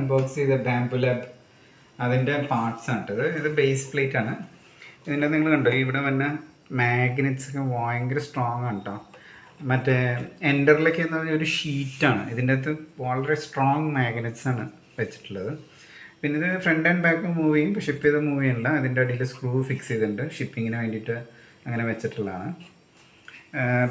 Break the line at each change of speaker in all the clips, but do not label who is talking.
Unbox ചെയ്ത bamboo lab അതിൻ്റെ parts ആണ് ഇത് ബേസ് പ്ലേറ്റ് ആണ്. ഇതിൻ്റെ നിങ്ങൾ കണ്ടോ ഇവിടെ വന്ന മാഗ്നറ്റ്സ് ഒക്കെ ഭയങ്കര സ്ട്രോങ് ആണ് കേട്ടോ. മറ്റേ എൻഡറിലൊക്കെ എന്ന് പറഞ്ഞാൽ ഒരു ഷീറ്റാണ്, ഇതിൻ്റെ അകത്ത് വളരെ സ്ട്രോങ് മാഗ്നറ്റ്സ് ആണ് വെച്ചിട്ടുള്ളത്. പിന്നെ ഇത് ഫ്രണ്ട് ആൻഡ് ബാക്ക് മൂവ് ചെയ്യും, പക്ഷെ ഇപ്പോൾ ഇത് മൂവ് ചെയ്യണ്ട. അതിൻ്റെ അടിയിൽ സ്ക്രൂ ഫിക്സ് ചെയ്തിട്ടുണ്ട്, ഷിപ്പിങ്ങിന് വേണ്ടിയിട്ട് അങ്ങനെ വെച്ചിട്ടുള്ളതാണ്.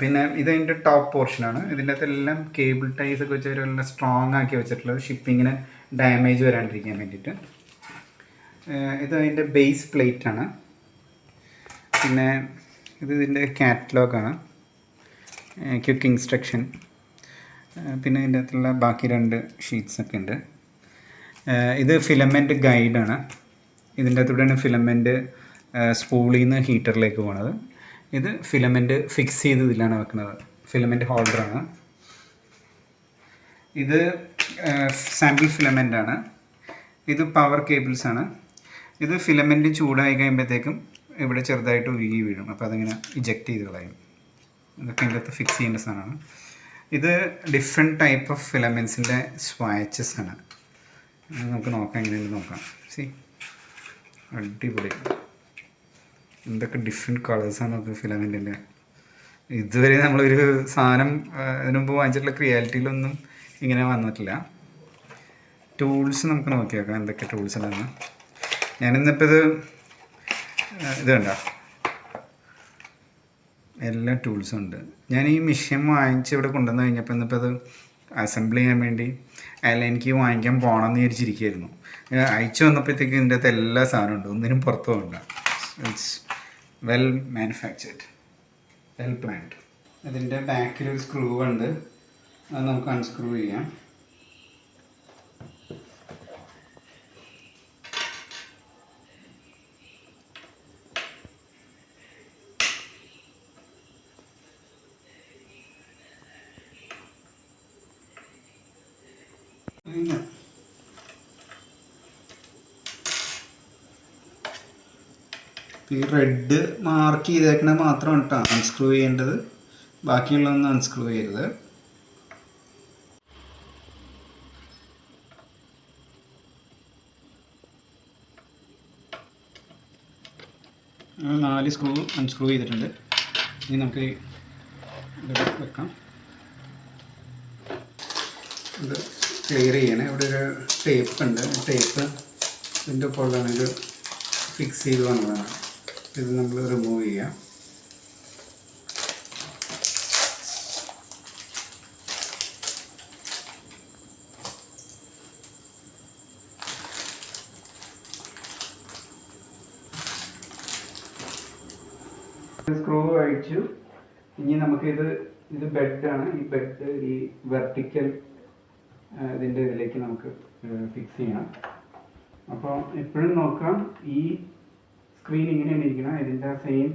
പിന്നെ ഇതതിൻ്റെ ടോപ്പ് പോർഷനാണ്. ഇതിൻ്റെ അകത്തെല്ലാം കേബിൾ ടൈസ് ഒക്കെ വെച്ച് എല്ലാം സ്ട്രോങ് ആക്കി വെച്ചിട്ടുള്ളത്, ഷിപ്പിങ്ങിന് ഡാമേജ് വരാണ്ടിരിക്കാൻ വേണ്ടിയിട്ട്. ഇത് അതിൻ്റെ ബേസ് പ്ലേറ്റ് ആണ്. പിന്നെ ഇതിൻ്റെ കാറ്റലോഗാണ്, ക്വിക്ക് ഇൻസ്ട്രക്ഷൻ. പിന്നെ ഇതിൻ്റെ അകത്തുള്ള ബാക്കി 2 ഷീറ്റ്സൊക്കെ ഉണ്ട്. ഇത് ഫിലമെൻറ്റ് ഗൈഡാണ്. ഇതിൻ്റെ അകത്തൂടെയാണ് ഫിലമെൻറ്റ് സ്പൂളിൽ നിന്ന് ഹീറ്ററിലേക്ക് പോകുന്നത്. ഇത് ഫിലമെൻറ്റ് ഫിക്സ് ചെയ്ത് ഇതിലാണ് വെക്കുന്നത്, ഫിലമെൻറ്റ് ഹോൾഡറാണ്. ഇത് സാമ്പിൾ ഫിലമെൻ്റ് ആണ്. ഇത് പവർ കേബിൾസാണ്. ഇത് ഫിലമെൻറ്റ് ചൂടായി കഴിയുമ്പോഴത്തേക്കും ഇവിടെ ചെറുതായിട്ട് ഉരുകി വീഴും, അപ്പോൾ അതിങ്ങനെ ഇജക്റ്റ് ചെയ്ത് കളയും. ഇതൊക്കെ ഇതിൻ്റെ അകത്ത് ഫിക്സ് ചെയ്യേണ്ട സാധനമാണ്. ഇത് ഡിഫറെൻറ്റ് ടൈപ്പ് ഓഫ് ഫിലമെൻസിൻ്റെ സ്വാച്ചസ് ആണ്. നമുക്ക് നോക്കാം, എങ്ങനെയാണ് നോക്കാം. അടിപൊളി, എന്തൊക്കെ ഡിഫറെൻറ്റ് കളേഴ്സാണ് അത് ഫിലമെൻറ്റിൻ്റെ. ഇതുവരെ നമ്മളൊരു സാധനം ഇതിനു മുമ്പ് വാങ്ങിച്ചിട്ടുള്ള റിയാലിറ്റിയിലൊന്നും ഇങ്ങനെ വന്നിട്ടില്ല. ടൂൾസ് നമുക്ക് നോക്കി നോക്കാം എന്തൊക്കെ ടൂൾസ് ഉണ്ടെന്ന്. ഞാനിന്നിപ്പോൾ ഇത് കണ്ട എല്ലാ ടൂൾസും ഉണ്ട്. ഞാൻ ഈ മെഷീൻ വാങ്ങിച്ച് ഇവിടെ കൊണ്ടുവന്ന് കഴിഞ്ഞപ്പോൾ ഇന്നിപ്പോൾ അത് അസംബിൾ ചെയ്യാൻ വേണ്ടി എനിക്ക് വാങ്ങിക്കാൻ പോകണമെന്ന് വിചാരിച്ചിരിക്കുകയായിരുന്നു. അയച്ചു വന്നപ്പോഴത്തേക്ക് ഇതിൻ്റെ അകത്ത് എല്ലാ സാധനവും ഉണ്ട്, ഒന്നിനും പുറത്തു പോകണ്ട. It's well manufactured, well planned. ഇതിൻ്റെ ബാക്കിലൊരു സ്ക്രൂ ഉണ്ട്, അത് നമുക്ക് അൺസ്ക്രൂ ചെയ്യാം. ഈ റെഡ് മാർക്ക് ചെയ്തേക്കണ മാത്രമാണ് കേട്ടോ അൺസ്ക്രൂ ചെയ്യേണ്ടത്, ബാക്കിയുള്ളതൊന്നും അൺസ്ക്രൂ ചെയ്യരുത്. ആ 4 സ്ക്രൂ അൺസ്ക്രൂ ചെയ്തിട്ടുണ്ട്. ഇനി നമുക്ക് ഇത് വെക്കാം. ഇത് ക്ലിയർ ചെയ്യണേ. ഇവിടെ ഒരു ടേപ്പ് ഉണ്ട്, ടേപ്പ് ഇതിൻ്റെ ഒപ്പമുള്ളതാണ്. ഇത് ഫിക്സ് ചെയ്ത് വന്നതാണ്. ഇത് നമ്മൾ റിമൂവ് ചെയ്യാം. സ്ക്രൂ അഴിച്ചു. ഇനി നമുക്കിത് ബെഡാണ്. ഈ ബെഡ് ഈ വെർട്ടിക്കൽ ഇതിൻ്റെ ഇതിലേക്ക് നമുക്ക് ഫിക്സ് ചെയ്യണം. അപ്പോൾ എപ്പോഴും നോക്കാം, ഈ സ്ക്രീൻ ഇങ്ങനെയാണ് ഇരിക്കണം, ഇതിൻ്റെ സെയിം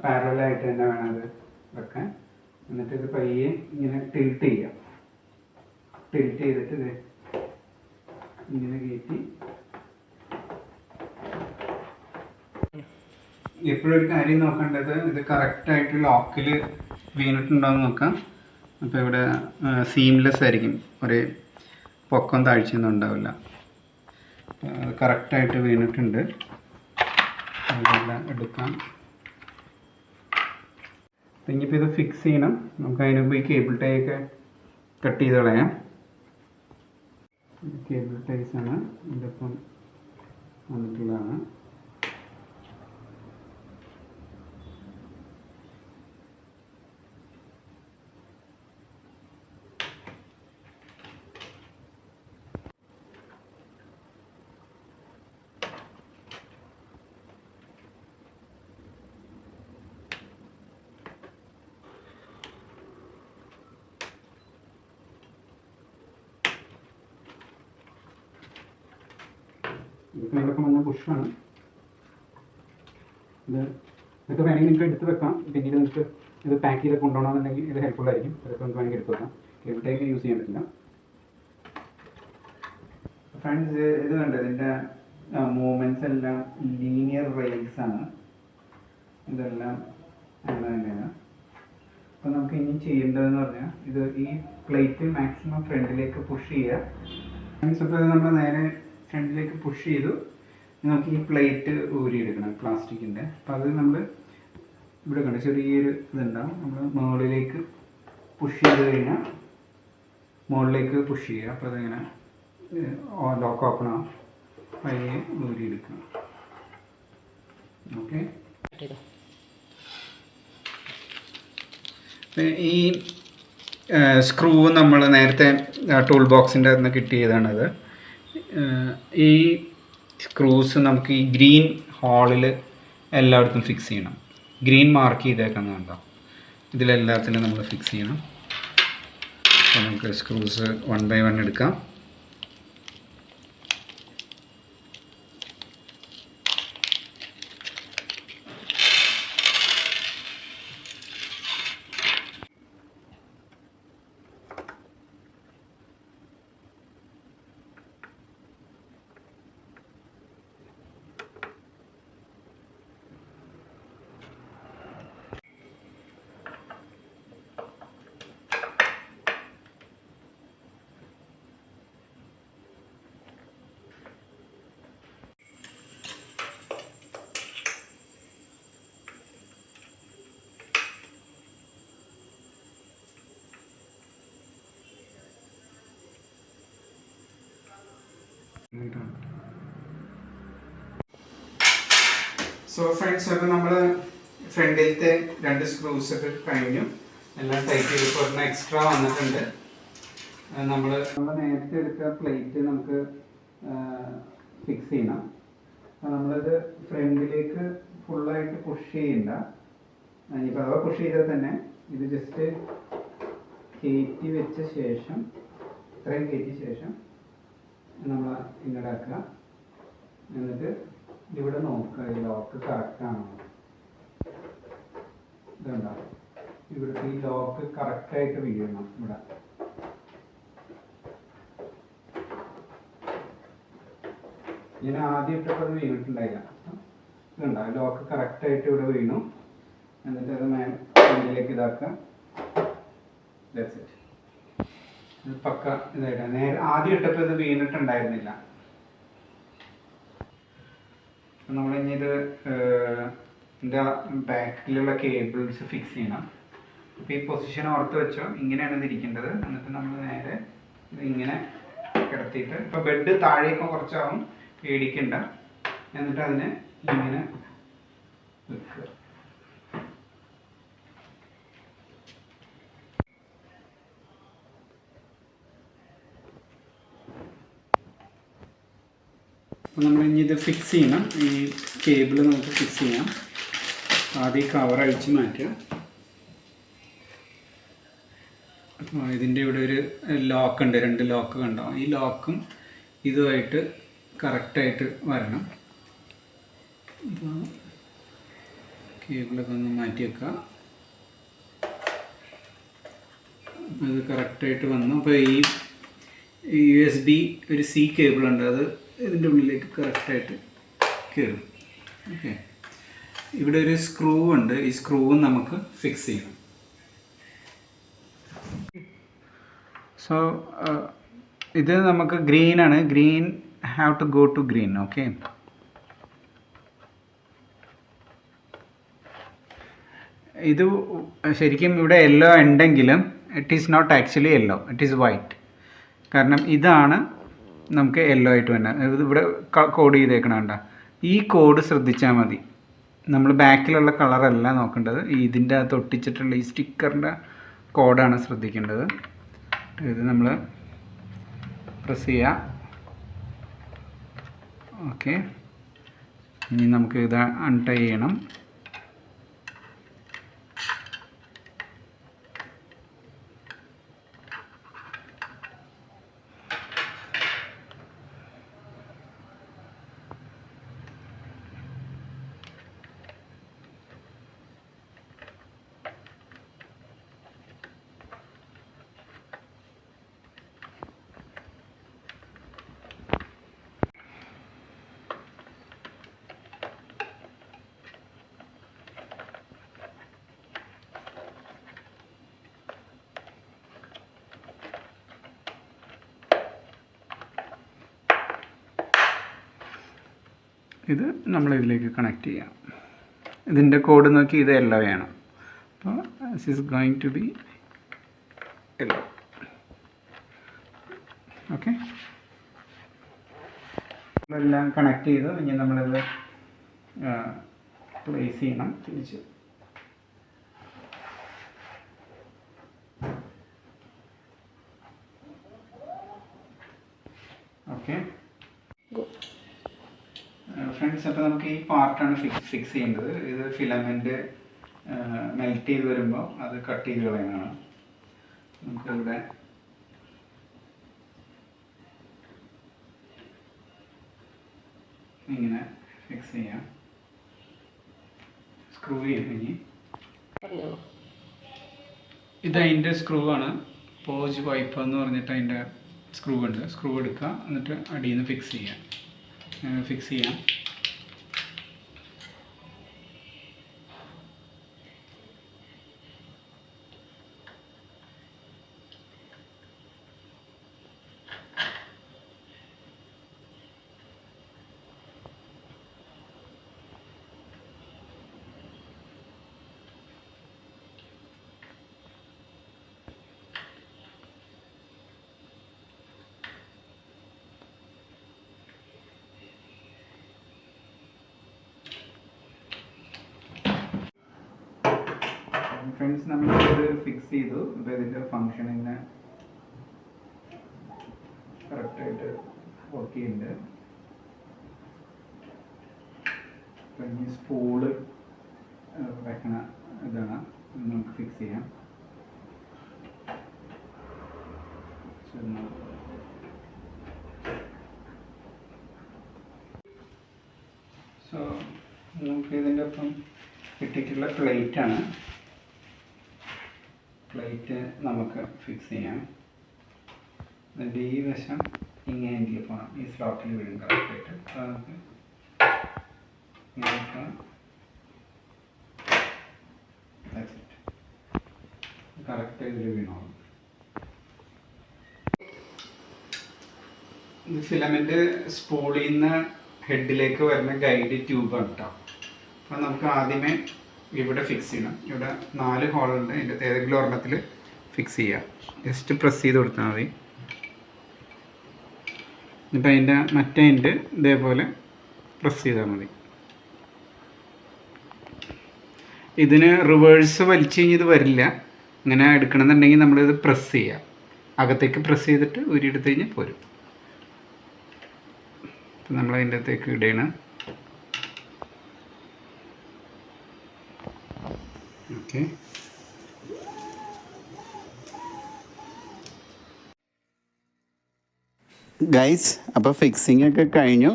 പാരലായിട്ട് തന്നെ വേണം അത് വെക്കാൻ. എന്നിട്ട് ഇത് പയ്യെ ഇങ്ങനെ ടിൽറ്റ് ചെയ്യാം. ടിൽറ്റ് ചെയ്തിട്ട് ഇത് ഇങ്ങനെ കയറ്റി. എപ്പോഴും ഒരു കാര്യം നോക്കേണ്ടത്, ഇത് കറക്റ്റായിട്ട് ലോക്കിൽ വീണിട്ടുണ്ടോയെന്ന് നോക്കാം. അപ്പോൾ ഇവിടെ സീംലെസ് ആയിരിക്കും, ഒരു പൊക്കം താഴ്ചയൊന്നും ഉണ്ടാവില്ല. കറക്റ്റായിട്ട് വീണിട്ടുണ്ട്. അതെല്ലാം എടുക്കാം. ഇനിയിപ്പോൾ ഇത് ഫിക്സ് ചെയ്യണം. നമുക്ക് അതിന് മുമ്പ് ഈ കേബിൾ ടൈ ഒക്കെ കട്ട് ചെയ്ത് കളയാം. കേബിൾ ടൈസാണ് ഇതിപ്പം വന്നിട്ടുള്ളതാണ്. ഇതൊക്കെ വന്ന ബുഷാണ്. ഇതൊക്കെ വേണമെങ്കിൽ നിങ്ങൾക്ക് എടുത്ത് വെക്കാം. പിന്നീട് നിങ്ങൾക്ക് ഇത് പാക്ക് ചെയ്ത് കൊണ്ടുപോകണമെന്നുണ്ടെങ്കിൽ ഇത് ഹെൽപ്ഫുൾ ആയിരിക്കും. ഇതൊക്കെ നമുക്ക് വേണമെങ്കിൽ എടുത്ത് വെക്കാം. കേബിൾ ടൈ യൂസ് ചെയ്യാൻ പറ്റില്ല. ഫ്രണ്ട്സ്, ഇത് കണ്ടത് ഇതിൻ്റെ മൂവ്മെൻറ്റ്സ് എല്ലാം ലീനിയർ റെയിൽസ് ആണ്. ഇതെല്ലാം അങ്ങനെ തന്നെയാണ്. അപ്പോൾ നമുക്ക് ഇനി ചെയ്യേണ്ടതെന്ന് പറഞ്ഞാൽ, ഇത് ഈ പ്ലേറ്റ് മാക്സിമം ഫ്രണ്ടിലേക്ക് പുഷ് ചെയ്യുക. അപ്പോൾ നമ്മൾ നേരെ ഫ്രണ്ടിലേക്ക് പുഷ് ചെയ്തു. നമുക്ക് ഈ പ്ലേറ്റ് ഊരിയെടുക്കണം പ്ലാസ്റ്റിക്കിൻ്റെ. അപ്പോൾ അത് നമ്മൾ ഇവിടെ കണ്ട ചെറിയൊരു ഇതുണ്ടാവും. നമ്മൾ മുകളിലേക്ക് പുഷ് ചെയ്ത് കഴിഞ്ഞാൽ മുകളിലേക്ക് പുഷ് ചെയ്യുക. അപ്പോൾ അതിങ്ങനെ ലോക്ക് ഓപ്പൺ ആവും. പയ്യെ ഊരിയെടുക്കണം. ഓക്കെ. ഈ സ്ക്രൂ നമ്മൾ നേരത്തെ ടൂൾ ബോക്സിൻ്റെ അകത്ത് നിന്ന് കിട്ടിയതാണത്. ഈ സ്ക്രൂസ് നമുക്ക് ഈ ഗ്രീൻ ഹോളിൽ എല്ലായിടത്തും ഫിക്സ് ചെയ്യണം. ഗ്രീൻ മാർക്ക് ചെയ്തേക്കുന്നതുണ്ടോ, ഇതിലെല്ലാത്തിലും നമ്മൾ ഫിക്സ് ചെയ്യണം. അപ്പോൾ നമുക്ക് സ്ക്രൂസ് 1 by 1 എടുക്കാം. സോ ഫ്രണ്ട്സ്, അപ്പോൾ നമ്മൾ ഫ്രണ്ടിലത്തെ 2 സ്ക്രൂസ് ഒക്കെ കഴിഞ്ഞു. എല്ലാം ടൈറ്റ് ചെയ്ത് ഒരെണ്ണം എക്സ്ട്രാ വന്നിട്ടുണ്ട്. നമ്മൾ നേരത്തെ എടുത്ത പ്ലേറ്റ് നമുക്ക് ഫിക്സ് ചെയ്യണം. അപ്പോൾ നമ്മളത് ഫ്രണ്ടിലേക്ക് ഫുള്ളായിട്ട് പുഷ് ചെയ്യണ്ട. ഇനിയിപ്പോൾ അഥവാ പുഷ് ചെയ്താൽ തന്നെ ഇത് ജസ്റ്റ് കയറ്റി വെച്ച ശേഷം, ഇത്രയും കയറ്റിയ ശേഷം നമ്മൾ ഇങ്ങോട്ടാക്കുക. എന്നിട്ട് ഇവിടെ നോക്കുക ഈ ലോക്ക് കറക്റ്റാണോ. ഇതുണ്ടോ, ഇവിടുത്തെ ഈ ലോക്ക് കറക്റ്റായിട്ട് വീഴണം. ഇവിടെ ഞാൻ ആദ്യം ഇട്ടപ്പോൾ അത് വീണിട്ടുണ്ടായില്ല. ഇതുണ്ടോ, ലോക്ക് കറക്റ്റായിട്ട് ഇവിടെ വീണു. എന്നിട്ട് അത് മേലേക്ക് ഇതാക്കുക. That's it. ഇത് പക്ക ഇതായിട്ട് നേരെ ആദ്യം ഇട്ടപ്പോൾ ഇത് വീണിട്ടുണ്ടായിരുന്നില്ല. നമ്മളിനി ഇത് ഇതിൻ്റെ ബാക്കിലുള്ള കേബിൾസ് ഫിക്സ് ചെയ്യണം. അപ്പോൾ ഈ പൊസിഷൻ ഓർത്ത് വെച്ചോ, ഇങ്ങനെയാണ് ഇത് ഇരിക്കേണ്ടത്. എന്നിട്ട് നമ്മൾ നേരെ ഇതിങ്ങനെ കിടത്തിയിട്ട്, ഇപ്പോൾ ബെഡ് താഴേക്ക് കുറച്ചാവും, പേടിക്കണ്ട. എന്നിട്ട് അതിനെ ഇങ്ങനെ വെക്കുക. അപ്പോൾ നമ്മൾ ഇനി ഇത് ഫിക്സ് ചെയ്യണം. ഈ കേബിൾ നമുക്ക് ഫിക്സ് ചെയ്യാം. ആദ്യം കവർ അഴിച്ച് മാറ്റുക. അപ്പോൾ ഇതിൻ്റെ ഇവിടെ ഒരു ലോക്ക് ഉണ്ട്, 2 ലോക്ക് കണ്ടോ. ഈ ലോക്കും ഇതുമായിട്ട് കറക്റ്റായിട്ട് വരണം. അപ്പോൾ കേബിളൊക്കെ ഒന്ന് മാറ്റി വെക്കുക. അപ്പോൾ ഇത് കറക്റ്റായിട്ട് വന്നു. അപ്പോൾ ഈ USB ഒരു C കേബിളുണ്ട്, അത് ഇതിൻ്റെ ഉള്ളിലേക്ക് കറക്റ്റായിട്ട് കയറും. ഓക്കെ. ഇവിടെ ഒരു സ്ക്രൂ ഉണ്ട്, ഈ സ്ക്രൂവും നമുക്ക് ഫിക്സ് ചെയ്യണം. സോ ഇത് നമുക്ക് ഗ്രീനാണ്. Green have to go to green. Okay. ഇത് ശരിക്കും ഇവിടെ യെല്ലോ ഉണ്ടെങ്കിലും it is not actually yellow, it is white. കാരണം ഇതാണ് നമുക്ക് യെല്ലോ ആയിട്ട് വരുന്നത്. ഇവിടെ കോഡ് ചെയ്തേക്കണണ്ട. ഈ കോഡ് ശ്രദ്ധിച്ചാൽ മതി. നമ്മൾ ബാക്കിലുള്ള കളറല്ല നോക്കേണ്ടത്, ഇതിൻ്റെ അകത്ത് ഒട്ടിച്ചിട്ടുള്ള ഈ സ്റ്റിക്കറിൻ്റെ കോഡാണ് ശ്രദ്ധിക്കേണ്ടത്. ഇത് നമ്മൾ പ്രസ് ചെയ്യുക. ഓക്കെ. ഇനി നമുക്ക് ഇത് അൺടൈ ചെയ്യണം. ഇത് നമ്മളിതിലേക്ക് കണക്ട് ചെയ്യാം. ഇതിൻ്റെ കോഡ് നോക്കി ഇത് യെല്ലോ വേണം. അപ്പോൾ this is going to be yellow. Okay, ഇതെല്ലാം കണക്ട് ചെയ്തു. ഇനി നമ്മളിത് പ്ലേസ് ചെയ്യണം തിരിച്ച്. ഓക്കെ ഫ്രണ്ട്സ്, അപ്പോൾ നമുക്ക് ഈ പാർട്ടാണ് ഫിക്സ് ചെയ്യേണ്ടത്. ഇത് ഫിലമെൻറ്റ് മെൽറ്റ് ചെയ്ത് വരുമ്പോൾ അത് കട്ട് ചെയ്ത് കളയാനാണ്. നമുക്കിവിടെ ഇങ്ങനെ ഫിക്സ് ചെയ്യാം. സ്ക്രൂ ചെയ്യും. ഇനി ഇത് അതിൻ്റെ സ്ക്രൂ ആണ്. പോജ് വൈപ്പ് എന്ന് പറഞ്ഞിട്ട് അതിൻ്റെ സ്ക്രൂ ഉണ്ട്. സ്ക്രൂ എടുക്കുക, എന്നിട്ട് അടിയിൽ നിന്ന് ഫിക്സ് ചെയ്യാം. ഫ്രണ്ട്സ്, നമ്മളിത് ഫിക്സ് ചെയ്തു. അപ്പോൾ ഇതിൻ്റെ ഫങ്ഷനിങ് കറക്റ്റായിട്ട് വർക്ക് ചെയ്യുന്നുണ്ട്. അപ്പം ഇനി സ്പൂള് വെക്കണ ഇതാണ്, നമുക്ക് ഫിക്സ് ചെയ്യാം. സോ നമുക്ക് ഇതിൻ്റെ ഒപ്പം കിട്ടിയിട്ടുള്ള പ്ലേറ്റാണ്. പ്ലേറ്റ് നമുക്ക് ഫിക്സ് ചെയ്യാം. എന്നിട്ട് ഈ വശം ഇങ്ങനെ പോകണം, ഈ സ്ലോട്ടിൽ വീഴും കറക്റ്റായിട്ട്. അപ്പോൾ നമുക്ക് കറക്റ്റ് ഇതിൽ വീണോളും. ഇത് ഫിലമെൻറ്റ് സ്പൂളിൽ നിന്ന് ഹെഡിലേക്ക് വരുന്ന ഗൈഡ് ട്യൂബാണ് കേട്ടോ. അപ്പോൾ നമുക്ക് ആദ്യമേ ഇവിടെ ഫിക്സ് ചെയ്യണം. ഇവിടെ 4 ഹോളുണ്ട്. അതിൻ്റെ ഏതെങ്കിലും ഒരെണ്ണത്തിൽ ഫിക്സ് ചെയ്യാം. ജസ്റ്റ് പ്രസ് ചെയ്ത് കൊടുത്താൽ മതി. എന്നിട്ട് അതിൻ്റെ മറ്റേ എൻഡ് ഇതേപോലെ പ്രസ് ചെയ്താൽ മതി. ഇതിന് റിവേഴ്സ് വലിച്ചു കഴിഞ്ഞ് ഇത് വരില്ല. ഇങ്ങനെ എടുക്കണമെന്നുണ്ടെങ്കിൽ നമ്മളിത് പ്രസ് ചെയ്യാം. അകത്തേക്ക് പ്രസ് ചെയ്തിട്ട് ഊരിയെടുത്ത് കഴിഞ്ഞാൽ പോരും. അപ്പം നമ്മളതിൻ്റെ അകത്തേക്ക് ഇടണം. ഓക്കെ, ഗൈസ്, അപ്പോൾ ഫിക്സിംഗ് ഒക്കെ കഴിഞ്ഞു.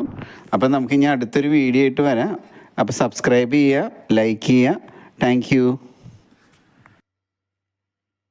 അപ്പോൾ നമുക്കിനി അടുത്തൊരു വീഡിയോ ആയിട്ട് വരാം. അപ്പോൾ സബ്സ്ക്രൈബ് ചെയ്യുക, ലൈക്ക് ചെയ്യുക. Thank you.